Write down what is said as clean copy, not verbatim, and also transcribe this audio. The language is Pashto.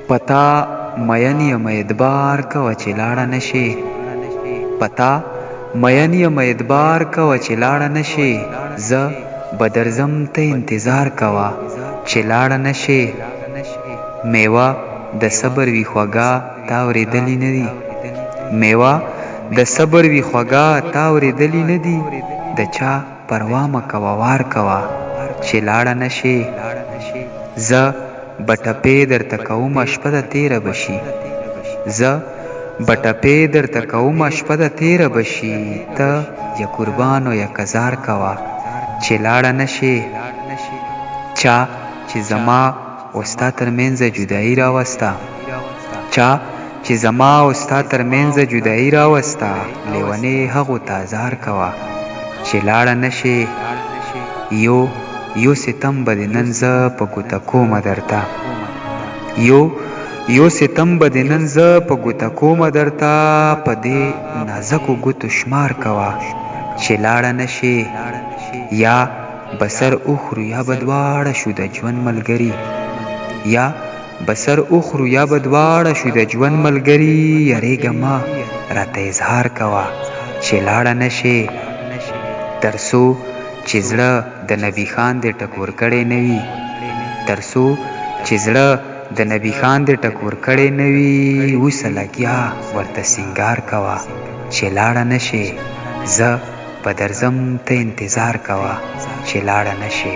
پتا مین یم ادبار کوه چې لاړه نشې، پتا مین یم ادبار کوه چې لاړه نشې، زه به درځم ته انتظار کوه چې لاړه نشې. میوه د صبر وي خوږه تا اورېدلې نه دي، میوه د صبر وي خوږه تا اورېدلې نه دي، د چا پروا مه کوه وار کوه چې لاړه نشې. زه به ټپې درته کومه شپه ده تېره به شي، زه به ټپې درته کومه شپه ده تېره به شي، ته یا قربان و یا قضار کوه چې لاړه نشې. چا چې زما او ستا تر منځه جدایي راوسته، چا چې زما او ستا تر منځه جدایي راوسته، لیونۍ هغو ته ازار کوه چې لاړه نشې. یو ستم به دې نن زه په ګوته کومه درته، یو ستم به دې نن زه په ګوته کومه درته، په دې نازکو ګوتو شمار کوه چې لاړه نشې. یا به سر اخرو یا به دواړه شو د ژوند ملګري، یا به سر اخرو یا به دواړه شو د ژوند ملګري، یریږه مه راته اظهار کوه چې لاړه نشې. تر څو چې زړه د نبي خان دې ټکور کړی نه وي، تر څو چې زړه د نبي خان دې ټکور کړی نه وي، اوسه لګیا ورته سینګار کوه چې لاړه نشې. زه به درځم ته انتظار کوه چې لاړه نشې.